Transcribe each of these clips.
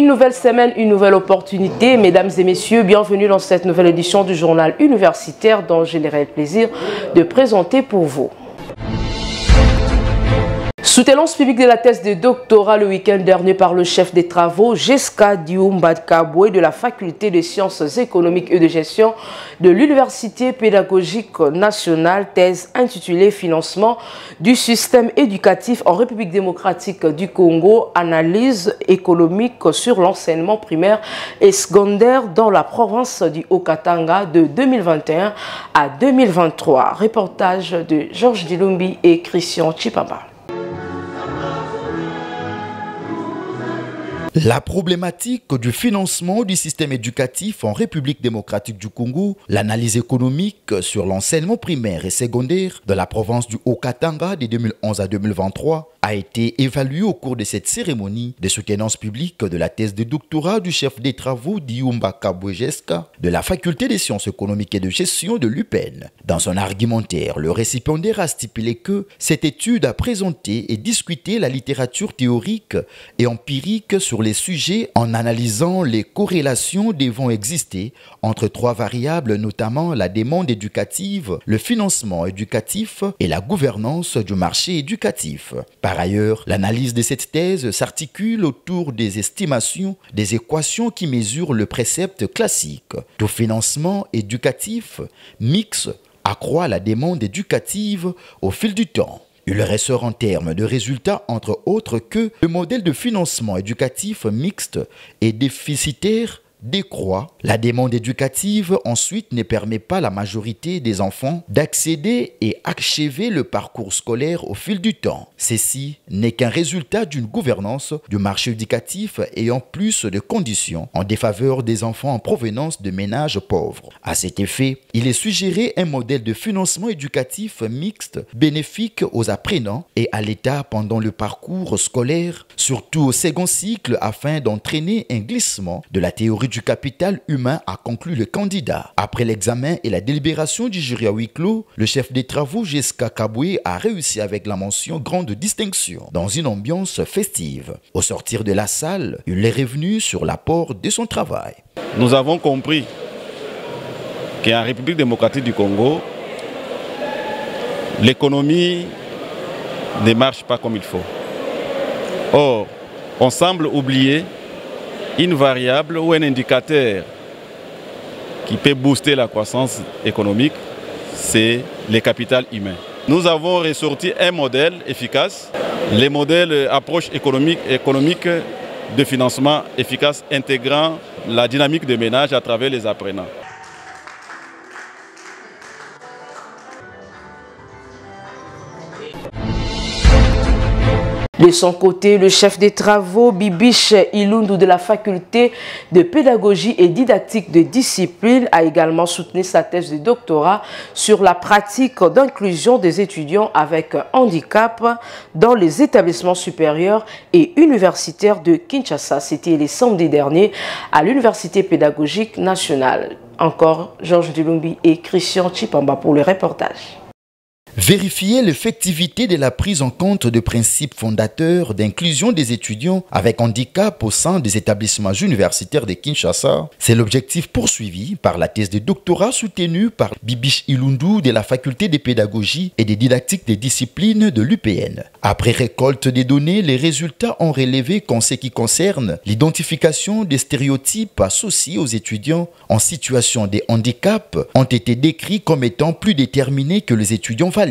Une nouvelle semaine, une nouvelle opportunité. Mesdames et messieurs, bienvenue dans cette nouvelle édition du journal universitaire dont j'ai le plaisir de présenter pour vous. Soutenance publique de la thèse de doctorat le week-end dernier par le chef des travaux, Jeska Diumba Kabwe de la faculté de sciences économiques et de gestion de l'Université pédagogique nationale, thèse intitulée Financement du système éducatif en République démocratique du Congo, analyse économique sur l'enseignement primaire et secondaire dans la province du Haut-Katanga de 2021 à 2023. Reportage de Georges Dilumbi et Christian Chipamba. La problématique du financement du système éducatif en République démocratique du Congo, l'analyse économique sur l'enseignement primaire et secondaire de la province du Haut-Katanga de 2011 à 2023 a été évaluée au cours de cette cérémonie de soutenance publique de la thèse de doctorat du chef des travaux Diumba Kabwe Jeska de la faculté des sciences économiques et de gestion de l'UPN. Dans son argumentaire, le récipiendaire a stipulé que cette étude a présenté et discuté la littérature théorique et empirique sur les sujets en analysant les corrélations devant exister entre trois variables, notamment la demande éducative, le financement éducatif et la gouvernance du marché éducatif. Par ailleurs, l'analyse de cette thèse s'articule autour des estimations des équations qui mesurent le précepte classique. Tout financement éducatif mixte accroît la demande éducative au fil du temps. Il ressort en termes de résultats, entre autres, que le modèle de financement éducatif mixte est déficitaire, décroît. La demande éducative, ensuite, ne permet pas à la majorité des enfants d'accéder et achever le parcours scolaire au fil du temps. Ceci n'est qu'un résultat d'une gouvernance du marché éducatif ayant plus de conditions en défaveur des enfants en provenance de ménages pauvres. À cet effet, il est suggéré un modèle de financement éducatif mixte bénéfique aux apprenants et à l'État pendant le parcours scolaire, surtout au second cycle, afin d'entraîner un glissement de la théorie du capital humain, a conclu le candidat. Après l'examen et la délibération du jury à huis clos, le chef des travaux, Jeska Kabwe, a réussi avec la mention grande distinction dans une ambiance festive. Au sortir de la salle, il est revenu sur l'apport de son travail. Nous avons compris qu'en République démocratique du Congo, l'économie ne marche pas comme il faut. Or, on semble oublier une variable ou un indicateur qui peut booster la croissance économique, c'est le capital humain. Nous avons ressorti un modèle efficace, le modèle approche économique de financement efficace intégrant la dynamique de ménage à travers les apprenants. De son côté, le chef des travaux, Bibiche Ilundu de la faculté de pédagogie et didactique de discipline, a également soutenu sa thèse de doctorat sur la pratique d'inclusion des étudiants avec handicap dans les établissements supérieurs et universitaires de Kinshasa. C'était les samedis derniers à l'Université pédagogique nationale. Encore Georges Dilumbi et Christian Chipamba pour le reportage. Vérifier l'effectivité de la prise en compte de principes fondateurs d'inclusion des étudiants avec handicap au sein des établissements universitaires de Kinshasa, c'est l'objectif poursuivi par la thèse de doctorat soutenue par Bibiche Ilundu de la faculté de pédagogie et de didactique des disciplines de l'UPN. Après récolte des données, les résultats ont relevé qu'en ce qui concerne l'identification des stéréotypes associés aux étudiants en situation de handicap ont été décrits comme étant plus déterminés que les étudiants valides.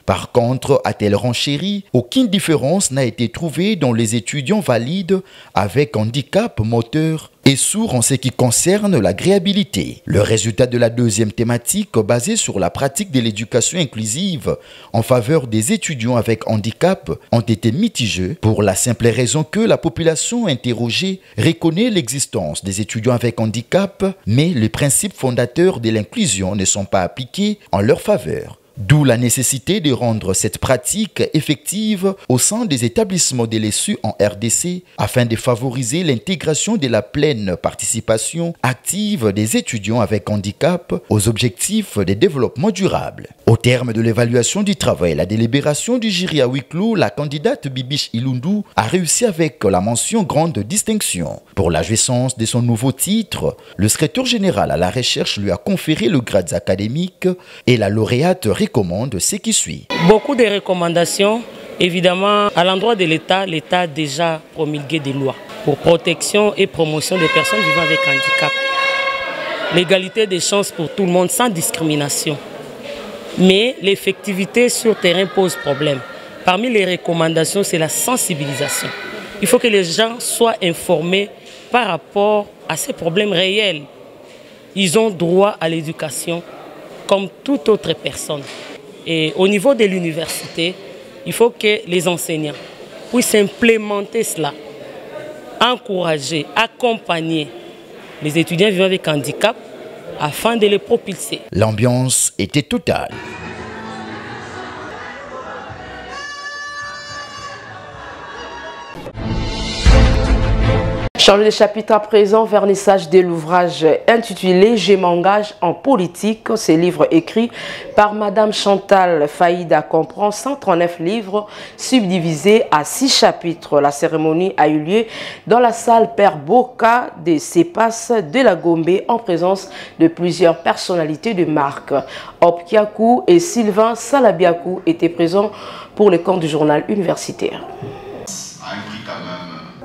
Par contre, a-t-elle renchéri, aucune différence n'a été trouvée dans les étudiants valides avec handicap moteur et sourd en ce qui concerne l'agréabilité. Le résultat de la deuxième thématique, basée sur la pratique de l'éducation inclusive en faveur des étudiants avec handicap, ont été mitigés pour la simple raison que la population interrogée reconnaît l'existence des étudiants avec handicap, mais les principes fondateurs de l'inclusion ne sont pas appliqués en leur faveur. D'où la nécessité de rendre cette pratique effective au sein des établissements de l'ESU en RDC afin de favoriser l'intégration de la pleine participation active des étudiants avec handicap aux objectifs de développement durable. Au terme de l'évaluation du travail et la délibération du jury à huis clos, la candidate Bibiche Ilundu a réussi avec la mention grande distinction. Pour la jouissance de son nouveau titre, le secrétaire général à la recherche lui a conféré le grade académique et la lauréate recommande ce qui suit. Beaucoup de recommandations, évidemment, à l'endroit de l'État, l'État a déjà promulgué des lois pour protection et promotion des personnes vivant avec handicap. L'égalité des chances pour tout le monde sans discrimination. Mais l'effectivité sur terrain pose problème. Parmi les recommandations, c'est la sensibilisation. Il faut que les gens soient informés par rapport à ces problèmes réels. Ils ont droit à l'éducation comme toute autre personne. Et au niveau de l'université, il faut que les enseignants puissent implémenter cela, encourager, accompagner les étudiants vivant avec handicap afin de les propulser. L'ambiance était totale. Change de chapitre à présent, vernissage de l'ouvrage intitulé « Je m'engage en politique ». Ce livre écrit par Madame Chantal Faïda comprend 139 livres subdivisés à 6 chapitres. La cérémonie a eu lieu dans la salle Père Boka de CEPAS de la Gombe en présence de plusieurs personnalités de marque. Opkiakou et Sylvain Salabiakou étaient présents pour le camp du journal universitaire.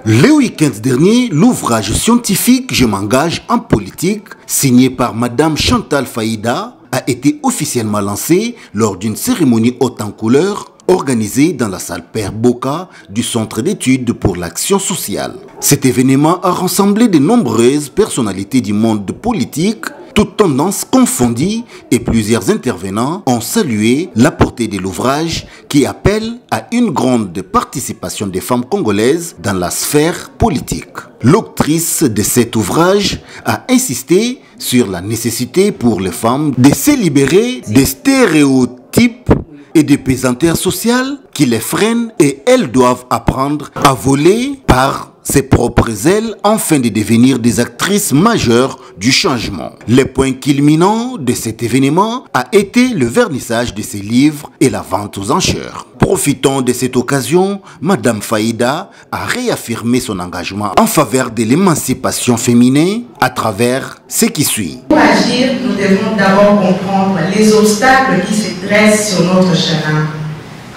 Le week-end dernier, l'ouvrage scientifique « Je m'engage en politique » signé par Madame Chantal Faïda a été officiellement lancé lors d'une cérémonie haute en couleur organisée dans la salle Père Boka du Centre d'études pour l'action sociale. Cet événement a rassemblé de nombreuses personnalités du monde politique, toutes tendances confondues, et plusieurs intervenants ont salué la portée de l'ouvrage qui appelle à une grande participation des femmes congolaises dans la sphère politique. L'autrice de cet ouvrage a insisté sur la nécessité pour les femmes de se libérer des stéréotypes et des pesanteurs sociales qui les freinent, et elles doivent apprendre à voler par ses propres ailes afin de devenir des actrices majeures du changement. Le point culminant de cet événement a été le vernissage de ses livres et la vente aux enchères. Profitant de cette occasion, Madame Faïda a réaffirmé son engagement en faveur de l'émancipation féminine à travers ce qui suit. Pour agir, nous devons d'abord comprendre les obstacles qui se dressent sur notre chemin.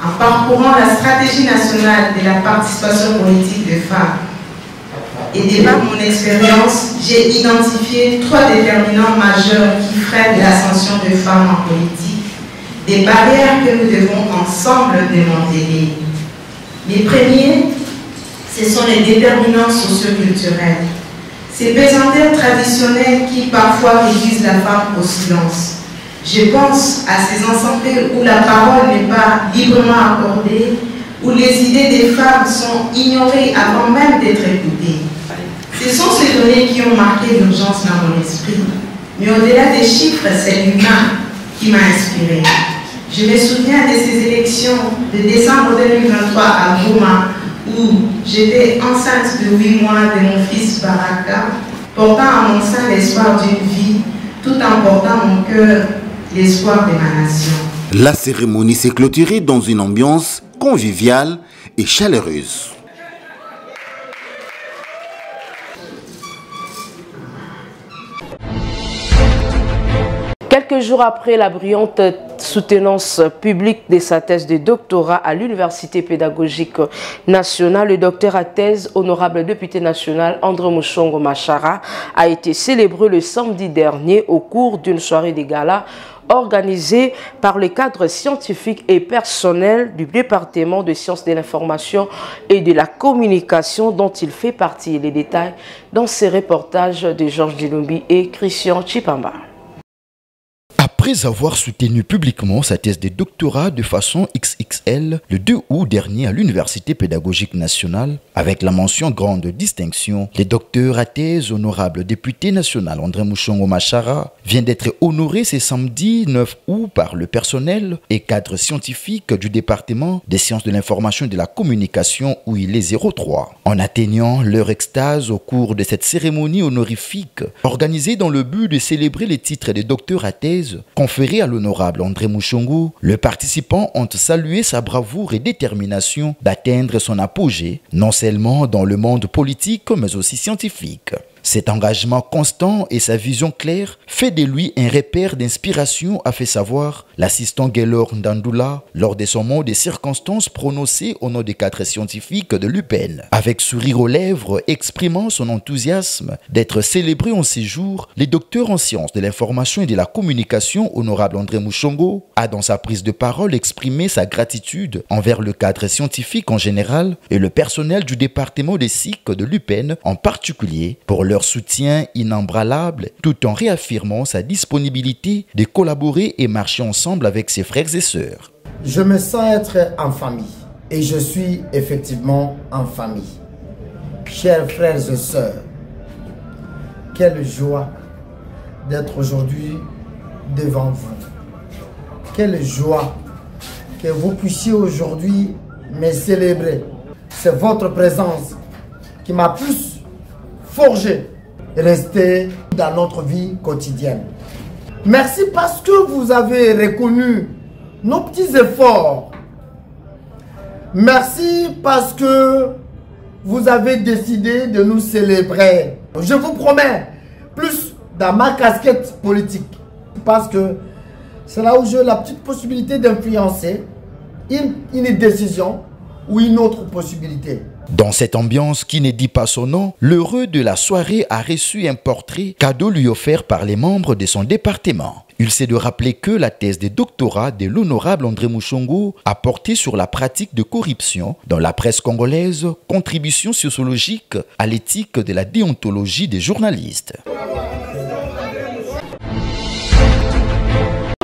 En parcourant la stratégie nationale de la participation politique des femmes, et de par mon expérience, j'ai identifié 3 déterminants majeurs qui freinent l'ascension des femmes en politique, des barrières que nous devons ensemble démanteler. Les premiers, ce sont les déterminants socioculturels, ces pesanteurs traditionnels qui parfois réduisent la femme au silence. Je pense à ces ensembles où la parole n'est pas librement accordée, où les idées des femmes sont ignorées avant même d'être écoutées. Ce sont ces données qui ont marqué l'urgence dans mon esprit. Mais au-delà des chiffres, c'est l'humain qui m'a inspiré. Je me souviens de ces élections de décembre 2023 à Goma, où j'étais enceinte de 8 mois de mon fils Baraka, portant à mon sein l'espoir d'une vie, tout en portant mon cœur l'espoir de ma nation. La cérémonie s'est clôturée dans une ambiance conviviale et chaleureuse. Quelques jours après la brillante soutenance publique de sa thèse de doctorat à l'Université pédagogique nationale, le docteur à thèse, honorable député national André Mouchongo Machara, a été célébré le samedi dernier au cours d'une soirée de gala organisée par les cadres scientifiques et personnels du département de sciences de l'information et de la communication dont il fait partie. Les détails dans ces reportages de Georges Dilumbi et Christian Chipamba. Après avoir soutenu publiquement sa thèse de doctorat de façon XXL le 2 août dernier à l'Université pédagogique nationale, avec la mention grande distinction, le docteur à thèse honorable député national André Mouchongo Machara vient d'être honoré ce samedi 9 août par le personnel et cadre scientifique du département des sciences de l'information et de la communication où il est 03. En atteignant leur extase au cours de cette cérémonie honorifique organisée dans le but de célébrer les titres de docteur à thèse conférés à l'honorable André Mouchongo, les participants ont salué sa bravoure et détermination d'atteindre son apogée, non seulement dans le monde politique mais aussi scientifique. Cet engagement constant et sa vision claire fait de lui un repère d'inspiration, a fait savoir l'assistant Gaylor Ndandoula lors de son mot de circonstances prononcé au nom des cadres scientifiques de l'UPN. Avec sourire aux lèvres, exprimant son enthousiasme d'être célébré en ces jours, le docteur en sciences de l'information et de la communication, honorable André Mouchongo, a dans sa prise de parole exprimé sa gratitude envers le cadre scientifique en général et le personnel du département des SIC de l'UPN en particulier pour leur soutien inébranlable, tout en réaffirmant sa disponibilité de collaborer et marcher ensemble avec ses frères et sœurs. Je me sens être en famille et je suis effectivement en famille. Chers frères et sœurs, quelle joie d'être aujourd'hui devant vous. Quelle joie que vous puissiez aujourd'hui me célébrer. C'est votre présence qui m'a plus forgé et resté dans notre vie quotidienne. Merci parce que vous avez reconnu nos petits efforts. Merci parce que vous avez décidé de nous célébrer. Je vous promets, plus dans ma casquette politique, parce que c'est là où j'ai la petite possibilité d'influencer une décision ou une autre possibilité. Dans cette ambiance qui ne dit pas son nom, l'heureux de la soirée a reçu un portrait cadeau lui offert par les membres de son département. Il s'est de rappeler que la thèse de doctorat de l'honorable André Mouchongo a porté sur la pratique de corruption dans la presse congolaise, contribution sociologique à l'éthique de la déontologie des journalistes.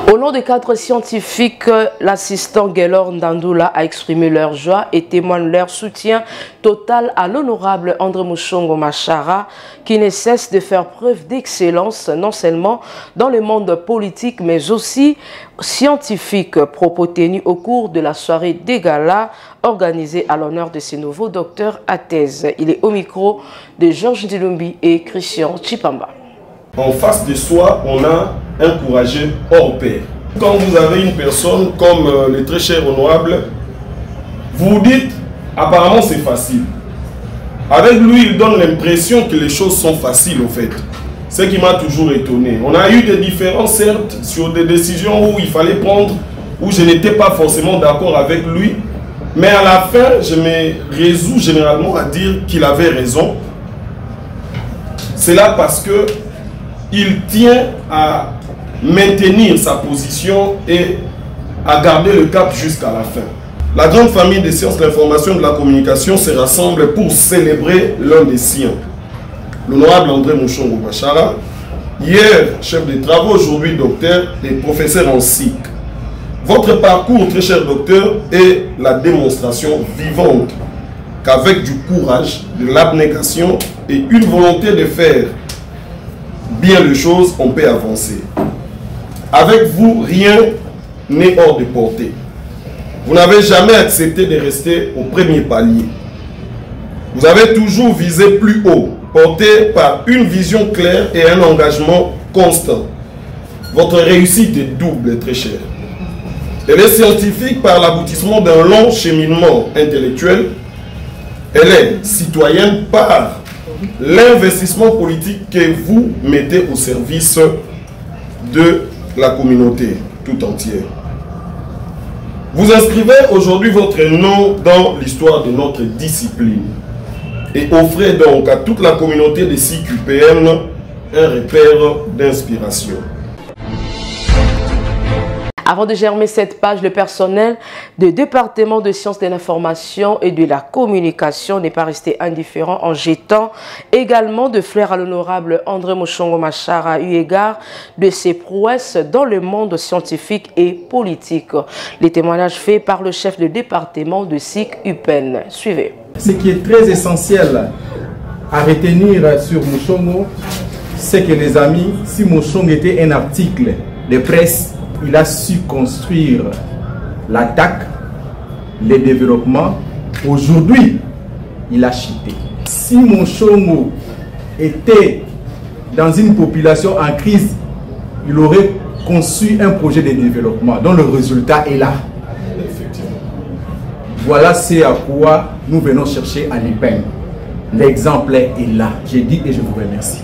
Au nom des cadres scientifiques, l'assistant Gaylor Ndandoula a exprimé leur joie et témoigne leur soutien total à l'honorable André Mouchongo Machara qui ne cesse de faire preuve d'excellence non seulement dans le monde politique mais aussi scientifique. Propos tenus au cours de la soirée des galas organisée à l'honneur de ces nouveaux docteurs à thèse. Il est au micro de Georges Dilumbi et Christian Chipamba. En face de soi, on a un courageux hors pair. Quand vous avez une personne comme le très cher honorable, vous vous dites, apparemment c'est facile. Avec lui, il donne l'impression que les choses sont faciles au fait. Ce qui m'a toujours étonné. On a eu des différences certes sur des décisions où il fallait prendre, où je n'étais pas forcément d'accord avec lui. Mais à la fin, je me résous généralement à dire qu'il avait raison. C'est là parce que il tient à maintenir sa position et à garder le cap jusqu'à la fin. La grande famille des sciences de l'information et de la communication se rassemble pour célébrer l'un des siens, l'honorable André Mouchongo Machara, hier chef de travaux, aujourd'hui docteur et professeur en SIC. Votre parcours, très cher docteur, est la démonstration vivante qu'avec du courage, de l'abnégation et une volonté de faire bien les choses, on peut avancer. Avec vous, rien n'est hors de portée. Vous n'avez jamais accepté de rester au premier palier. Vous avez toujours visé plus haut, porté par une vision claire et un engagement constant. Votre réussite est double, très chère. Elle est scientifique par l'aboutissement d'un long cheminement intellectuel. Elle est citoyenne par l'investissement politique que vous mettez au service de la communauté tout entière. Vous inscrivez aujourd'hui votre nom dans l'histoire de notre discipline et offrez donc à toute la communauté des SIC UPN un repère d'inspiration. Avant de germer cette page, le personnel du département de sciences de l'information et de la communication n'est pas resté indifférent en jetant également de fleurs à l'honorable André Moshongo Machara eu égard de ses prouesses dans le monde scientifique et politique. Les témoignages faits par le chef de département de SIC UPEN. Suivez. Ce qui est très essentiel à retenir sur Moshongo, c'est que les amis, si Moshongo était un article de presse, il a su construire l'attaque, le développement. Aujourd'hui, il a chuté. Si Moshongo était dans une population en crise, il aurait conçu un projet de développement dont le résultat est là. Voilà ce à quoi nous venons chercher à l'IPEN. L'exemple est là. J'ai dit et je vous remercie.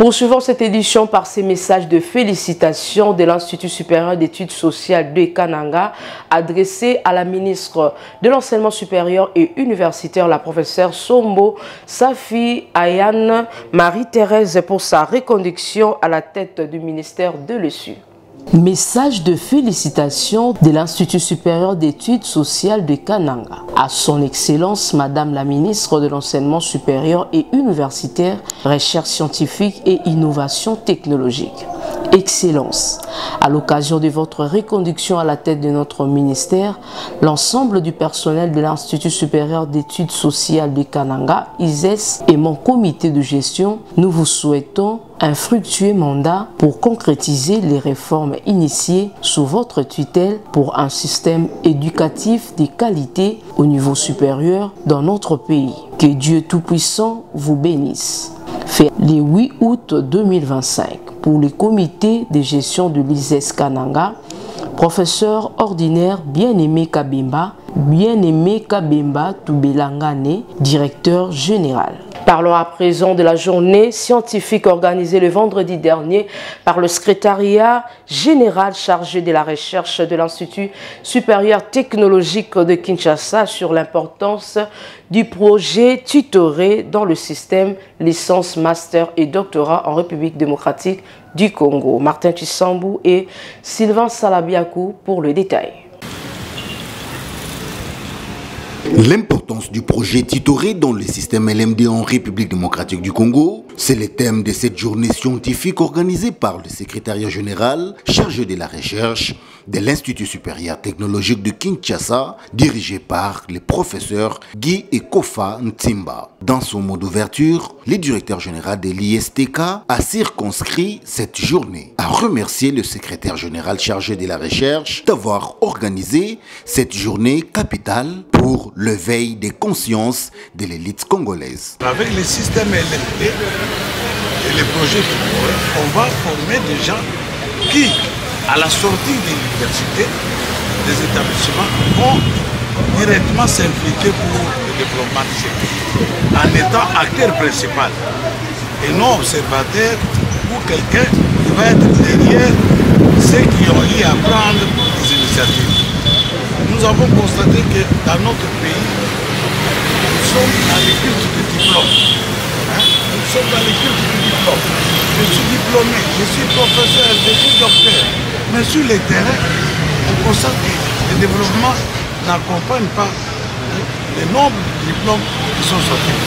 Poursuivons cette édition par ces messages de félicitations de l'Institut supérieur d'études sociales de Kananga adressés à la ministre de l'Enseignement supérieur et universitaire, la professeure Sombo Safi Ayane Marie-Thérèse, pour sa reconduction à la tête du ministère de l'ESU. Message de félicitations de l'Institut supérieur d'études sociales de Kananga à son Excellence Madame la ministre de l'Enseignement supérieur et universitaire, Recherche scientifique et innovation technologique. Excellence, à l'occasion de votre reconduction à la tête de notre ministère, l'ensemble du personnel de l'Institut supérieur d'études sociales de Kananga, ISES, et mon comité de gestion, nous vous souhaitons un fructueux mandat pour concrétiser les réformes initiées sous votre tutelle pour un système éducatif de qualité au niveau supérieur dans notre pays. Que Dieu Tout-Puissant vous bénisse. Fait le 8 août 2025 pour le comité de gestion de l'ISES Kananga, professeur ordinaire Bien-Aimé Kabemba Toubelangane, directeur général. Parlons à présent de la journée scientifique organisée le vendredi dernier par le secrétariat général chargé de la recherche de l'Institut supérieur technologique de Kinshasa sur l'importance du projet tutoré dans le système licence, master et doctorat en République démocratique du Congo. Martin Tshisambou et Sylvain Salabiakou pour le détail. L'importance du projet tutoré dans le système LMD en République démocratique du Congo, c'est le thème de cette journée scientifique organisée par le secrétariat général chargé de la recherche de l'Institut supérieur technologique de Kinshasa, dirigé par le professeur Guy Ekofa Ntimba. Dans son mot d'ouverture, le directeur général de l'ISTK a circonscrit cette journée, a remercié le secrétaire général chargé de la recherche d'avoir organisé cette journée capitale pour l'éveil des consciences de l'élite congolaise. Avec le système LMD et les projets tutorés, on va former des gens qui, à la sortie de l'université, des établissements, vont directement s'impliquer pour le développement de ces pays, en étant acteur principal et non observateur ou quelqu'un qui va être derrière ceux qui ont eu à prendre des initiatives. Nous avons constaté que dans notre pays, nous sommes dans les cultes du diplôme. Nous sommes dans les cultes du diplôme. Je suis diplômé, je suis professeur, je suis docteur. Mais sur le terrain, on constate que le développement n'accompagne pas le nombre de diplômes qui sont sortis.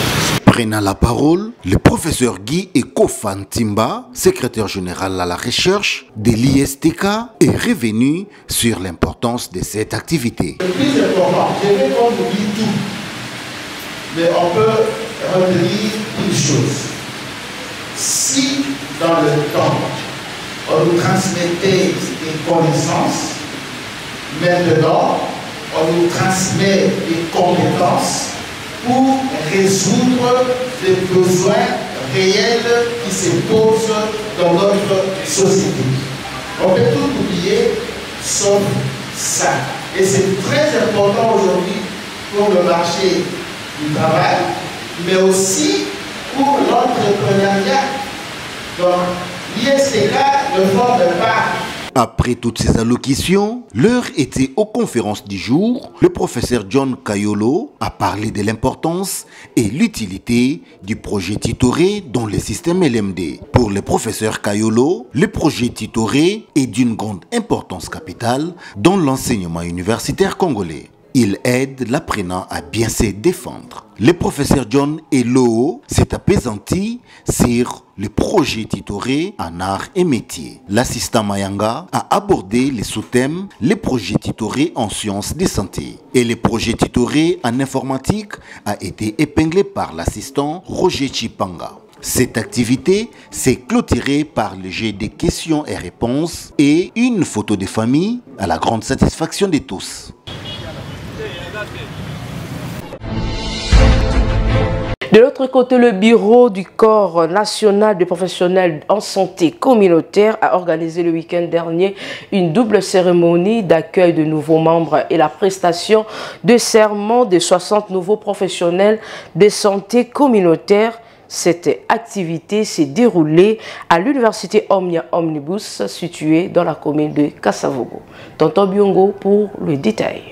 Prenant la parole, le professeur Guy Ekofa Ntimba, secrétaire général à la recherche de l'ISTK, est revenu sur l'importance de cette activité. Le plus important, je vais pas vous dire tout, mais on peut retenir une chose. Si dans le temps, on nous transmettait des connaissances, maintenant, on nous transmet des compétences pour résoudre les besoins réels qui se posent dans notre société. On peut tout oublier sauf ça. Et c'est très important aujourd'hui pour le marché du travail, mais aussi pour l'entrepreneuriat. Donc, l'ISTK ne forme pas Après toutes ces allocutions, l'heure était aux conférences du jour. Le professeur John Kayolo a parlé de l'importance et l'utilité du projet Titoré dans le système LMD. Pour le professeur Kayolo, le projet Titoré est d'une grande importance capitale dans l'enseignement universitaire congolais. Il aide l'apprenant à bien se défendre. Le professeur John Elo s'est apaisanti sur le projet Titoré en art et métier. L'assistant Mayanga a abordé les sous-thèmes les projets Titoré en sciences de santé. Et le projet Titoré en informatique a été épinglé par l'assistant Roger Chipanga. Cette activité s'est clôturée par le jeu de questions et réponses et une photo de famille à la grande satisfaction de tous. De l'autre côté, le bureau du Corps national des professionnels en santé communautaire a organisé le week-end dernier une double cérémonie d'accueil de nouveaux membres et la prestation de serment de 60 nouveaux professionnels de santé communautaire. Cette activité s'est déroulée à l'université Omnia Omnibus située dans la commune de Kassavogo. Tonton Biongo pour le détail.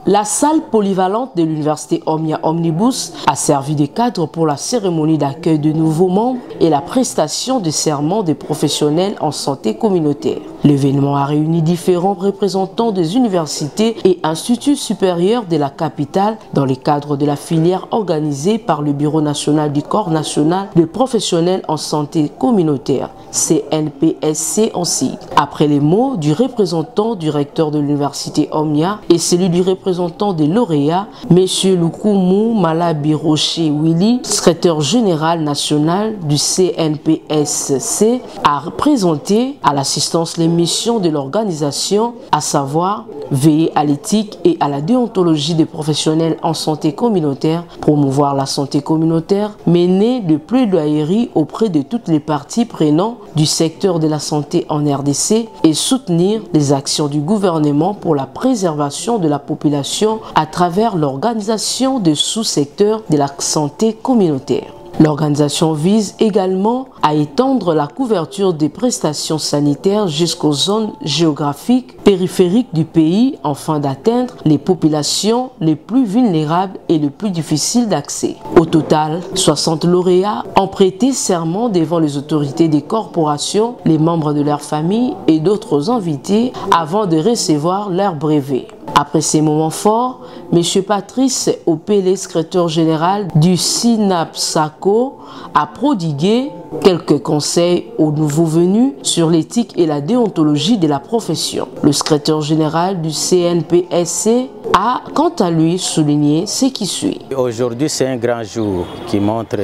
La salle polyvalente de l'université Omnia Omnibus a servi de cadre pour la cérémonie d'accueil de nouveaux membres et la prestation de serment des professionnels en santé communautaire. L'événement a réuni différents représentants des universités et instituts supérieurs de la capitale dans le cadre de la filière organisée par le Bureau national du Corps national des professionnels en santé communautaire, CNPSC en sigle. Après les mots du représentant du recteur de l'université Omnia et celui du représentant des lauréats, M. Lukumu Malabi Rocher Willy, secrétaire général national du CNPSC, a présenté à l'assistance les missions de l'organisation, à savoir veiller à l'éthique et à la déontologie des professionnels en santé communautaire, promouvoir la santé communautaire, mener de plaidoyeries auprès de toutes les parties prenantes du secteur de la santé en RDC et soutenir les actions du gouvernement pour la préservation de la population à travers l'organisation des sous-secteurs de la santé communautaire. L'organisation vise également à étendre la couverture des prestations sanitaires jusqu'aux zones géographiques périphériques du pays afin d'atteindre les populations les plus vulnérables et les plus difficiles d'accès. Au total, 60 lauréats ont prêté serment devant les autorités des corporations, les membres de leur famille et d'autres invités avant de recevoir leur brevet. Après ces moments forts, M. Patrice Opélé, secrétaire général du SINAPSACO, a prodigué quelques conseils aux nouveaux venus sur l'éthique et la déontologie de la profession. Le secrétaire général du CNPSC a, quant à lui, souligné ce qui suit. Aujourd'hui, c'est un grand jour qui montre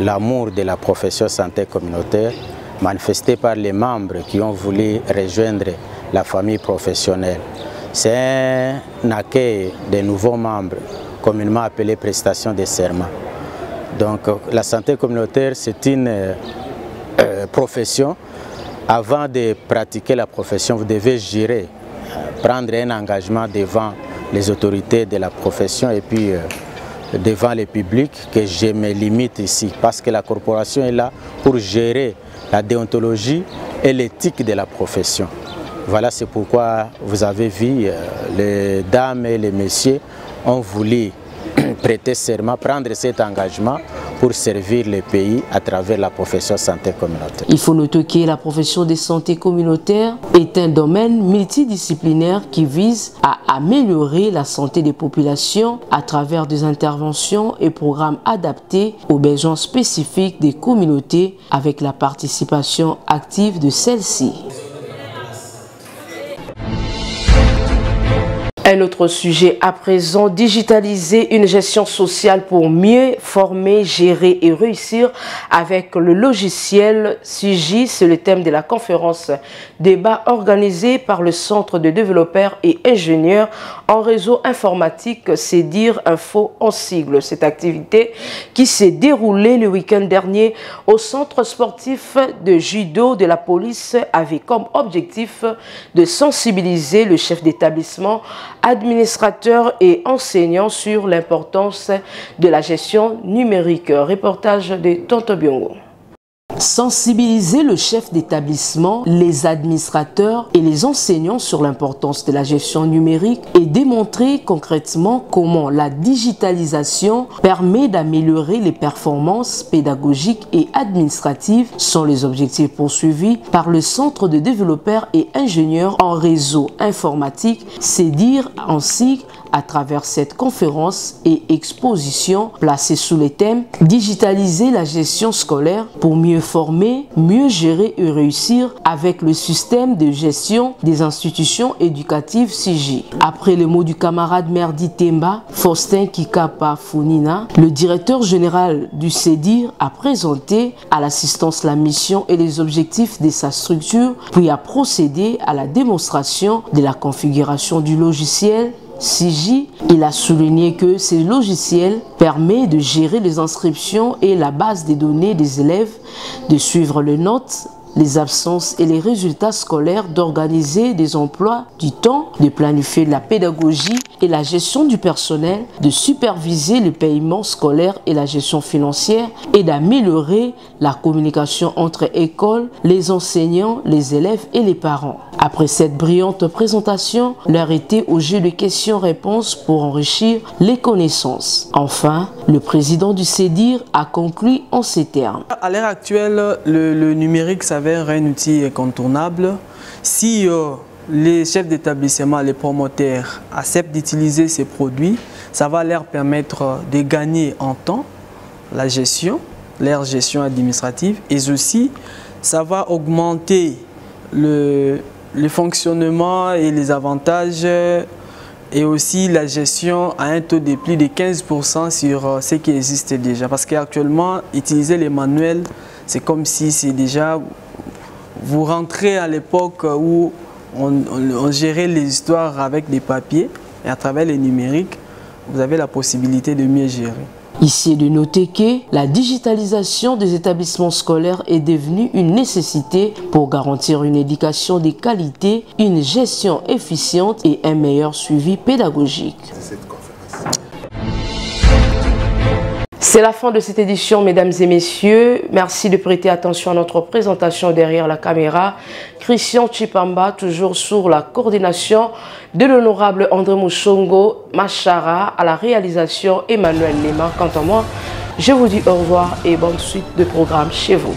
l'amour de la profession santé communautaire manifesté par les membres qui ont voulu rejoindre la famille professionnelle. C'est un accueil de nouveaux membres, communément appelé prestation de serment. Donc la santé communautaire, c'est une profession. Avant de pratiquer la profession, vous devez gérer, prendre un engagement devant les autorités de la profession et puis devant le public, que je me limite ici, parce que la corporation est là pour gérer la déontologie et l'éthique de la profession. Voilà, c'est pourquoi vous avez vu, les dames et les messieurs ont voulu prêter serment, prendre cet engagement pour servir le pays à travers la profession santé communautaire. Il faut noter que la profession de santé communautaire est un domaine multidisciplinaire qui vise à améliorer la santé des populations à travers des interventions et programmes adaptés aux besoins spécifiques des communautés avec la participation active de celles-ci. Un autre sujet à présent, digitaliser une gestion sociale pour mieux former, gérer et réussir avec le logiciel SUJI. C'est le thème de la conférence débat organisée par le Centre de développeurs et ingénieurs en réseau informatique, c'est dire info en sigle. Cette activité qui s'est déroulée le week-end dernier au centre sportif de judo de la police avait comme objectif de sensibiliser le chef d'établissement, administrateurs et enseignants sur l'importance de la gestion numérique. Reportage de Tonton Biongo. Sensibiliser le chef d'établissement, les administrateurs et les enseignants sur l'importance de la gestion numérique et démontrer concrètement comment la digitalisation permet d'améliorer les performances pédagogiques et administratives sont les objectifs poursuivis par le Centre de développeurs et ingénieurs en réseau informatique, CEDIR en sigle, à travers cette conférence et exposition placée sous les thèmes « Digitaliser la gestion scolaire pour mieux former, mieux gérer et réussir avec le système de gestion des institutions éducatives CIGI ». Après les mots du camarade Merdi Temba, Faustin Kikapa Funina, le directeur général du CEDIR a présenté à l'assistance la mission et les objectifs de sa structure, puis a procédé à la démonstration de la configuration du logiciel CIGI. Il a souligné que ce logiciel permet de gérer les inscriptions et la base des données des élèves, de suivre les notes, les absences et les résultats scolaires, d'organiser des emplois du temps, de planifier la pédagogie et la gestion du personnel, de superviser le paiement scolaire et la gestion financière et d'améliorer la communication entre écoles, les enseignants, les élèves et les parents. Après cette brillante présentation, l'heure était au jeu de questions-réponses pour enrichir les connaissances. Enfin, le président du CEDIR a conclu en ces termes. À l'heure actuelle, le numérique s'avère un outil incontournable. Si les chefs d'établissement, les promoteurs acceptent d'utiliser ces produits, ça va leur permettre de gagner en temps la gestion, leur gestion administrative, et aussi ça va augmenter le fonctionnement et les avantages et aussi la gestion à un taux de plus de 15% sur ce qui existe déjà. Parce qu'actuellement, utiliser les manuels, c'est comme si c'est déjà... Vous rentrez à l'époque où on gérait les histoires avec des papiers, et à travers les numériques, vous avez la possibilité de mieux gérer. Ici est de noter que la digitalisation des établissements scolaires est devenue une nécessité pour garantir une éducation de qualité, une gestion efficiente et un meilleur suivi pédagogique. C'est la fin de cette édition, mesdames et messieurs. Merci de prêter attention à notre présentation derrière la caméra. Christian Chipamba, toujours sous la coordination de l'honorable André Mouchongo Machara, à la réalisation Emmanuel Lema. Quant à moi, je vous dis au revoir et bonne suite de programme chez vous.